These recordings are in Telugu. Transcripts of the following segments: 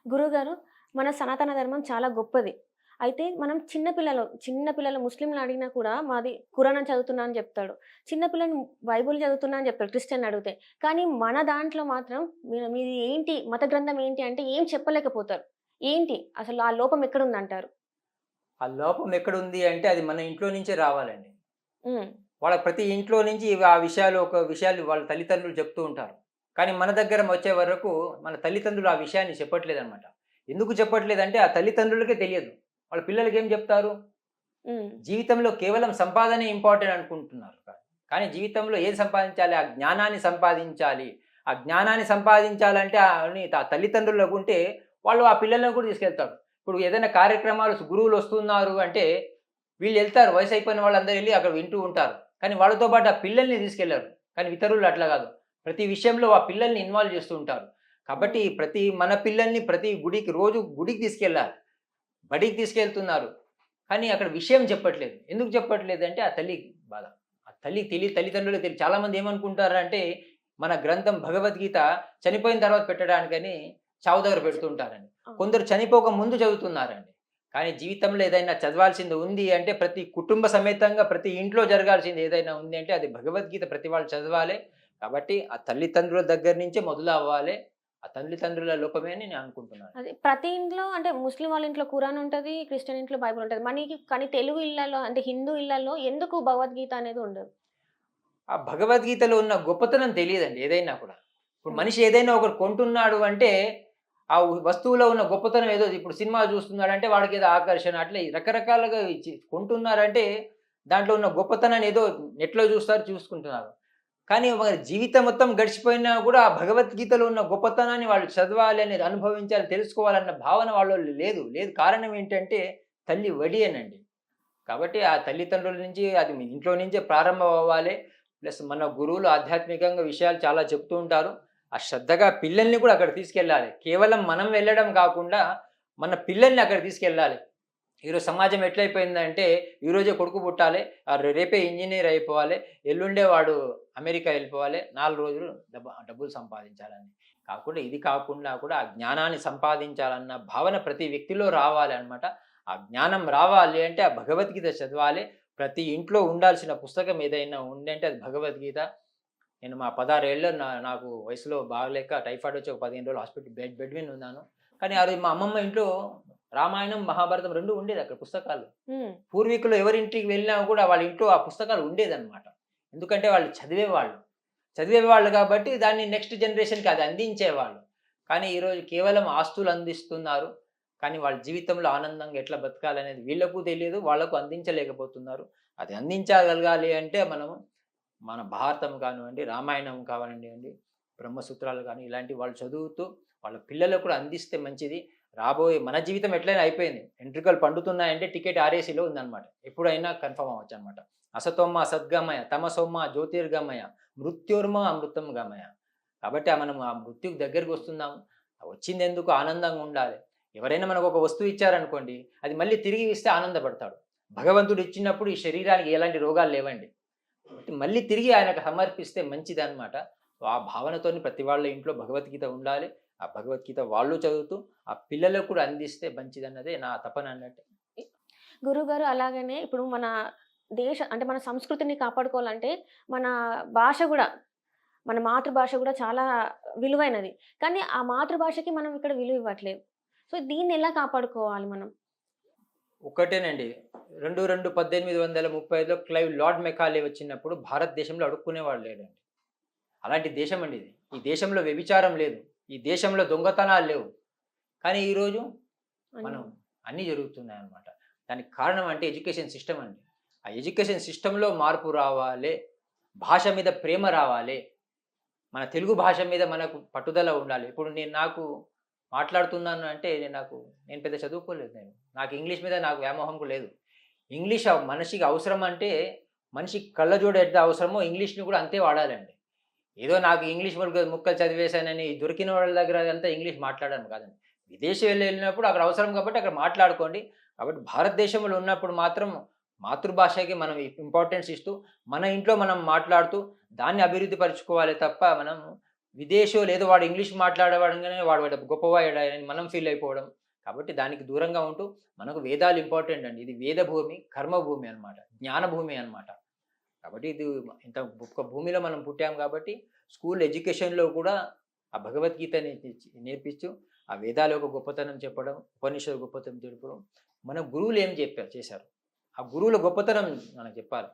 గురువుగారు, మన సనాతన ధర్మం చాలా గొప్పది. అయితే మనం చిన్న పిల్లలు ముస్లింలని అడిగినా కూడా మాది ఖురాన్ చదువుతున్నా అని చెప్తాడు. చిన్న పిల్లని బైబుల్ చదువుతున్నా అని చెప్తాడు క్రిస్టియన్‌ని అడిగితే. కానీ మన దాంట్లో మాత్రం మీది ఏంటి మత గ్రంథం ఏంటి అంటే ఏం చెప్పలేకపోతారు. ఏంటి అసలు ఆ లోపం ఎక్కడుందంటారు? ఆ లోపం ఎక్కడుంది అంటే అది మన ఇంట్లో నుంచే రావాలండి. హ్మ్. వాళ్ళ ప్రతి ఇంట్లో నుంచి ఇవి ఆ విషయాలు ఒక విషయాలు వాళ్ళ తల్లిదండ్రులు చెప్తూ ఉంటారు. కానీ మన దగ్గర వచ్చే వరకు మన తల్లిదండ్రులు ఆ విషయాన్ని చెప్పట్లేదనమాట. ఎందుకు చెప్పట్లేదంటే ఆ తల్లిదండ్రులకే తెలియదు. వాళ్ళ పిల్లలకేం చెప్తారు? హ్మ్. జీవితంలో కేవలం సంపాదనే ఇంపార్టెంట్ అనుకుంటున్నారు. కానీ జీవితంలో ఏది సంపాదించాలి? ఆ జ్ఞానాన్ని సంపాదించాలి. ఆ జ్ఞానాన్ని సంపాదించాలంటే అని తల్లిదండ్రులకుంటే వాళ్ళు ఆ పిల్లలను కూడా తీసుకెళ్తారు. ఇప్పుడు ఏదైనా కార్యక్రమాలు గురువులొస్తున్నారు అంటే వీళ్ళెళ్తారు. వయసైపోయిన వాళ్ళందరూ ఎళ్లి అక్కడ వింటూ ఉంటారు. కానీ వాళ్ళతో పాటు ఆ పిల్లల్ని తీసుకెళ్లరు. కానీ ఇతరులు అట్లా గాదు. ప్రతి విషయంలో ఆ పిల్లల్ని ఇన్వాల్వ్ చేస్తూ ఉంటారు. కాబట్టి హ్మ్. మన పిల్లల్ని ప్రతి గుడికి రోజు గుడికి తీసుకెళ్ళాలి. బడికి తీసుకెళ్తున్నారు. కానీ అక్కడ విషయం చెప్పట్లేదు. ఎందుకు చెప్పట్లేదంటే ఆ తల్లి బాధ. ఆ తల్లిదండ్రులకు చాలామంది ఏమనుకుంటారంటే మన గ్రంథం భగవద్గీత చనిపోయిన తర్వాత పెట్టడానికని చావు దగ్గర పెడుతుంటారండి. అవును. కొందరు చనిపోక ముందు చదువుతున్నారండి. కానీ జీవితంలో ఏదైనా చదవాల్సింది ఉంది అంటే ప్రతి కుటుంబ సమేతంగా ప్రతి ఇంట్లో జరగాల్సింది ఏదైనా ఉంది అంటే అది భగవద్గీత ప్రతి వాళ్ళు చదవాలే. కాబట్టి ఆ తల్లిదండ్రుల దగ్గర నుంచే మొదలవ్వాలే. ఆ తల్లిదండ్రుల లోపమే అని నేను అనుకుంటున్నాను. అది ప్రతి ఇంట్లో అంటే ముస్లిం వాళ్ళ ఇంట్లో ఖురాన్ ఉంటది. క్రిస్టియన్ ఇంట్లో బైబుల్ ఉంటది. కానీ తెలుగు ఇళ్లలో అంటే హిందూ ఇళ్లలో ఎందుకు భగవద్గీత అనేది ఉండదు? ఆ భగవద్గీతలో ఉన్న గొప్పతనం తెలీదండి ఏదైనా కూడా. ఇప్పుడు హ్మ్. మనిషి ఏదైనా ఒకటి కొంటున్నాడు అంటే, ఆ వస్తువులో ఉన్న గొప్పతనం ఏదో ఇప్పుడు సినిమా చూస్తున్నాడంటే వాడికేదో ఆకర్షణ అట్లా రకరకాలుగా కొంటున్నారంటే, దాంట్లో ఉన్న గొప్పతనాన్ని ఏదో నెట్‌లో చూస్తారు, చూసుకుంటున్నారు. కానీ వారి జీవితం మొత్తం గడిచిపోయినా కూడా ఆ భగవద్గీతలో ఉన్న గొప్పతనాన్ని వాళ్ళు చదవాలి అనేది అనుభవించాలి, తెలుసుకోవాలన్న భావన వాళ్ళలో లేదు. లేదు కారణం ఏంటంటే తల్లి వడియేనండి. కాబట్టి ఆ తల్లిదండ్రుల నుంచి అది మీ ఇంట్లో నుంచే ప్రారంభం అవ్వాలి. ప్లస్ మన గురువులు ఆధ్యాత్మికంగా విషయాలు చాలా చెప్తూ ఉంటారు. ఆ శ్రద్ధగా పిల్లల్ని కూడా అక్కడికి తీసుకెళ్ళాలి. కేవలం మనం వెళ్ళడం కాకుండా మన పిల్లల్ని అక్కడికి తీసుకెళ్ళాలి. ఈరోజు సమాజం ఎట్లయిపోయిందంటే ఈరోజే కొడుకు పుట్టాలి. రేపే ఇంజినీర్ అయిపోవాలి. ఎల్లుండే వాడు అమెరికా వెళ్ళిపోవాలి. 4 రోజులు డబ్బులు సంపాదించాలని. కాకుండా ఇది కాకుండా కూడా ఆ జ్ఞానాన్ని సంపాదించాలన్న భావన ప్రతి వ్యక్తిలో రావాలనమాట. ఆ జ్ఞానం రావాలి అంటే ఆ భగవద్గీత చదవాలి. ప్రతి ఇంట్లో ఉండాల్సిన పుస్తకం ఏదైనా ఉందంటే అది భగవద్గీత. నేను మా 16 ఏళ్ళు నాకు వయసులో బాగలేక టైఫాయిడ్ వచ్చి ఒక 15 రోజులు హాస్పిటల్ బెడ్ మీద ఉన్నాను. కానీ ఆ రోజు మా అమ్మమ్మ ఇంట్లో రామాయణం, మహాభారతం 2 ఉండేదక్కడ పుస్తకాలు. హ్మ్. పూర్వీకులు ఎవరింటికి వెళ్ళినా కూడా వాళ్ళ ఇంట్లో ఆ పుస్తకాలు ఉండేదనమాట. ఎందుకంటే వాళ్ళు చదివేవాళ్ళు. చదివేవాళ్ళు కాబట్టి దాన్ని నెక్స్ట్ జనరేషన్‌కి అది అందించేవాళ్ళు. కానీ ఈరోజు కేవలం ఆస్తులు అందిస్తున్నారు. కానీ వాళ్ళ జీవితంలో ఆనందంగా ఎట్లా బతకాలనేది వీళ్ళకు తెలియదు. వాళ్ళకు అందించలేకపోతున్నారు. అది అందించగలగాలి అంటే మనము మన భారతం కానివ్వండి, రామాయణం కానివ్వండి, బ్రహ్మసూత్రాలు గాని ఇలాంటివి వాళ్ళు చదువుతూ వాళ్ళ పిల్లలకు కూడా అందిస్తే మంచిది. రాబోయే మన జీవితం ఎట్లైనా అయిపోయింది. ఎంట్రుకలు పండుతున్నాయంటే టికెట్ ఆర్ఏసీలో ఉందన్నమాట. ఎప్పుడైనా కన్ఫర్మ్ అవ్వచ్చన్నమాట. అసతోమ సద్గమయ, తమసోమ జ్యోతిర్గమయ, మృత్యోర్మ అమృతం గమయ. కాబట్టి మనం ఆ మృత్యుకు దగ్గరకొస్తున్నాము. వచ్చిందెందుకు ఆనందంగా ఉండాలి. ఎవరైనా మనకు ఒక వస్తువు ఇచ్చారనుకోండి, అది మళ్ళీ తిరిగి ఇస్తే ఆనందపడతాడు. భగవంతుడు ఇచ్చినప్పుడు ఈ శరీరానికి ఎలాంటి రోగాలు లేవండి. మళ్ళీ తిరిగి ఆయనకు సమర్పిస్తే మంచిదనమాట. ఆ భావనతోని ప్రతి వాళ్ళ ఇంట్లో భగవద్గీత ఉండాలి. ఆ భగవద్గీత వాళ్ళు చదువుతూ, ఆ పిల్లలకు కూడా అందిస్తే మంచిదన్నదే నా తపన అన్నట్టు. గురువుగారు అలాగనే ఇప్పుడు మన అంటే మన సంస్కృతిని కాపాడుకోవాలంటే మన భాష గూడా మన మాతృభాష గూడా చాలా విలువైనది. కానీ ఆ మాతృభాషకి మనం ఇక్కడ విలువ ఇవ్వట్లేదు. సో దీన్నెలా కాపాడుకోవాలి మనం? ఒక్కటేనండి. 1835లో లార్డ్ మెకాలే వచ్చినప్పుడు భారతదేశంలో అడుక్కునేవాడు లేడండి. అలాంటి దేశమండి ఇది. ఈ దేశంలో వ్యభిచారం లేదు. ఈ దేశంలో దొంగతనాలు లేవు. కానీ ఈరోజు అన్ మనం అన్నీ జరుగుతున్నాయన్నమాట. దానికి కారణం అంటే ఎడ్యుకేషన్ సిస్టమ్ అండి. ఆ ఎడ్యుకేషన్ సిస్టమ్‌లో మార్పు రావాలే. భాష మీద ప్రేమ రావాలే. మన తెలుగు భాష మీద మనకు పట్టుదల ఉండాలి. ఇప్పుడు నాకు మాట్లాడుతున్నాను అంటే నేను పెద్ద చదువుకోలేదు నేను. నాకు ఇంగ్లీష్ మీద నాకు వ్యామోహం కూడా లేదు. ఇంగ్లీష్ మనిషికి అవసరం అంటే మనిషికి కళ్ళజోడు ఎంత అవసరమో ఇంగ్లీష్‌ని కూడా అంతే వాడాలండి. ఏదో నాకు ఇంగ్లీష్ ముక్కలు ముక్కలు చదివేశానని దొరికిన వాళ్ళ దగ్గర అంతా ఇంగ్లీష్ మాట్లాడను కాదండి. విదేశం వెళ్ళినప్పుడు అక్కడ అవసరం కాబట్టి అక్కడ మాట్లాడుకోండి. కాబట్టి భారతదేశంలో ఉన్నప్పుడు మాత్రం మాతృభాషకి మనం ఇంపార్టెన్స్ ఇస్తూ, మన ఇంట్లో మనం మాట్లాడుతూ దాన్ని అభివృద్ధి పరుచుకోవాలే తప్ప మనం విదేశీయులు ఏదో వాడు ఇంగ్లీష్ మాట్లాడేవాడంగానే వాడు గొప్పవాడని మనం ఫీల్ అయిపోవడం. కాబట్టి దానికి దూరంగా ఉంటూ మనకు వేదాలు ఇంపార్టెంట్ అండి. ఇది వేద భూమి, కర్మ భూమి అనమాట, జ్ఞాన భూమి అనమాట. కాబట్టి ఇది ఇంత గొప్ప భూమిలో మనం పుట్టాం కాబట్టి స్కూల్ ఎడ్యుకేషన్లో కూడా ఆ భగవద్గీతని నేర్పించు, ఆ వేదాల యొక్క గొప్పతనం చెప్పడం, ఉపనిషత్తు గొప్పతనం చెప్పడం, మన గురువులు ఏం చేశారు, ఆ గురువుల గొప్పతనం మనకు చెప్పాలి.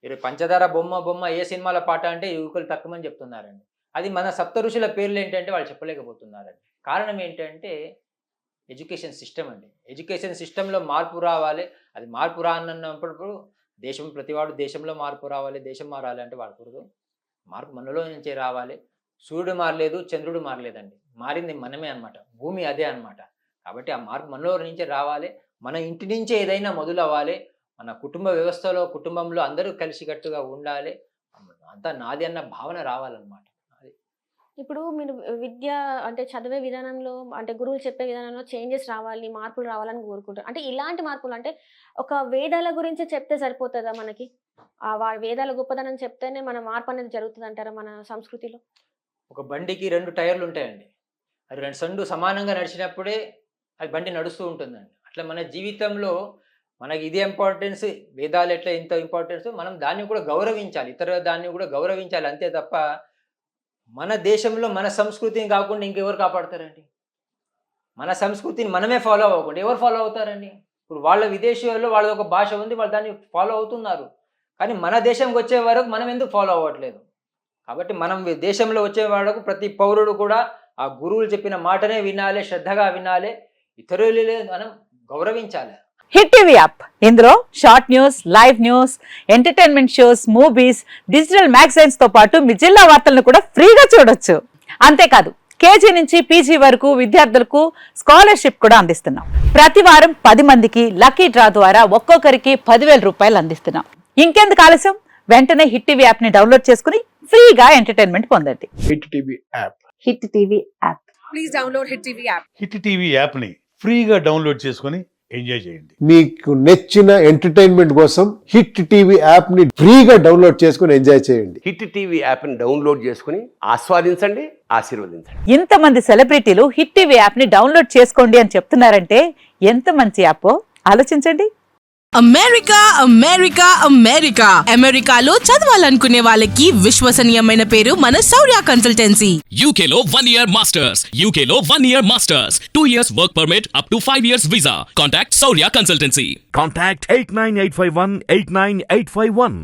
ఈరోజు పంచదార బొమ్మ ఏ సినిమాల పాట అంటే యువకులు తక్కువని చెప్తున్నారండి. అది మన సప్త ఋషుల పేర్లు ఏంటంటే వాళ్ళు చెప్పలేకపోతున్నారండి. కారణం ఏంటంటే ఎడ్యుకేషన్ సిస్టమ్ అండి. ఎడ్యుకేషన్ సిస్టంలో మార్పు రావాలి. అది మార్పు రానన్నప్పుడు ప్రతివాడు దేశంలో మార్పు రావాలి, దేశం మారాలి అంటే వాడకూడదు. మార్పు మనలో నుంచే రావాలి. సూర్యుడు మారలేదు, చంద్రుడు మారలేదండి, మారింది మనమే అనమాట, భూమి అదే అనమాట. కాబట్టి ఆ మార్పు మనలో నుంచే రావాలి. మన ఇంటి నుంచే ఏదైనా మొదలవ్వాలి. మన కుటుంబ వ్యవస్థలో, కుటుంబంలో అందరూ కలిసికట్టుగా ఉండాలి. అంతా నాది అన్న భావన రావాలన్నమాట. ఇప్పుడు మీరు విద్య అంటే చదివే విధానంలో అంటే గురువులు చెప్పే విధానంలో చేంజెస్ రావాలి, మార్పులు రావాలని కోరుకుంటారు. అంటే ఇలాంటి మార్పులు అంటే ఒక వేదాల గురించి చెప్తే సరిపోతుందా మనకి? వేదాల గొప్పదనం చెప్తేనే మన మార్పు అనేది జరుగుతుంది అంటారా మన సంస్కృతిలో? ఒక బండికి 2 టైర్లు ఉంటాయండి. అది 2 సండు సమానంగా నడిచినప్పుడే అది బండి నడుస్తూ ఉంటుందండి. అట్లా మన జీవితంలో మనకి ఇదే ఇంపార్టెన్స్, వేదాలు ఎట్లా ఇంత ఇంపార్టెన్స్, మనం దాన్ని కూడా గౌరవించాలి, ఇతర దాన్ని కూడా గౌరవించాలి. అంతే తప్ప మన దేశంలో మన సంస్కృతిని కాకుండా ఇంకెవరు కాపాడతారండి? మన సంస్కృతిని మనమే ఫాలో అవ్వకుండా ఎవరు ఫాలో అవుతారండి? ఇప్పుడు వాళ్ళ విదేశీయుల్లో వాళ్ళది ఒక భాష ఉంది, వాళ్ళు దాన్ని ఫాలో అవుతున్నారు. కానీ మన దేశంకి వచ్చే వరకు మనం ఎందుకు ఫాలో అవ్వట్లేదు? కాబట్టి మనం దేశంలో వచ్చే వాళ్ళకు ప్రతి పౌరుడు కూడా ఆ గురువులు చెప్పిన మాటనే వినాలి, శ్రద్ధగా వినాలి, ఇతరులే మనం గౌరవించాలి. హిట్ టీవీ యాప్, ఇందులో short news, live news, entertainment shows, movies, digital magazines తో పాటు మీ జిల్లా వార్తలను కూడా ఫ్రీగా చూడొచ్చు. అంతేకాదు కేజీ నుంచి పీజీ వరకు విద్యార్థులకు స్కాలర్షిప్ కూడా అందిస్తున్నాం. ప్రతి వారం 10 మందికి లక్కీ డ్రా ద్వారా ఒక్కొక్కరికి 10,000 రూపాయలు అందిస్తున్నాం. ఇంకెందుకు ఆలస్యం, వెంటనే హిట్ టీవీ యాప్ ని డౌన్లోడ్ చేసుకుని ఫ్రీగా ఎంటర్టైన్మెంట్ పొందండి. Hit TV app. Hit TV app. Please download hit TV app. Hit TV app ని ఫ్రీగా డౌన్లోడ్ చేసుకొని ఎంజాయ్ చేయండి. మీకు నచ్చిన ఎంటర్టైన్మెంట్ కోసం హిట్ టీవీ యాప్ ని ఫ్రీగా డౌన్లోడ్ చేసుకొని ఎంజాయ్ చేయండి. హిట్ టీవీ యాప్ ని డౌన్లోడ్ చేసుకుని ఆస్వాదించండి, ఆశీర్వదించండి. ఇంతమంది సెలబ్రిటీలు హిట్ టీవీ యాప్ ని డౌన్లోడ్ చేసుకోండి అని చెప్తున్నారంటే ఎంత మంచి యాప్ ఆలోచించండి. అమెరికా అమెరికా అమెరికా అమెరికాలో చదవాలనుకునే వాళ్ళకి విశ్వసనీయమైన పేరు మన శౌర్య కన్సల్టెన్సీ. UK లో 1 year masters. UK లో 1 year masters. 2 years work permit up to 5 years visa. Contact Saurya Consultancy. Contact 89851 89851.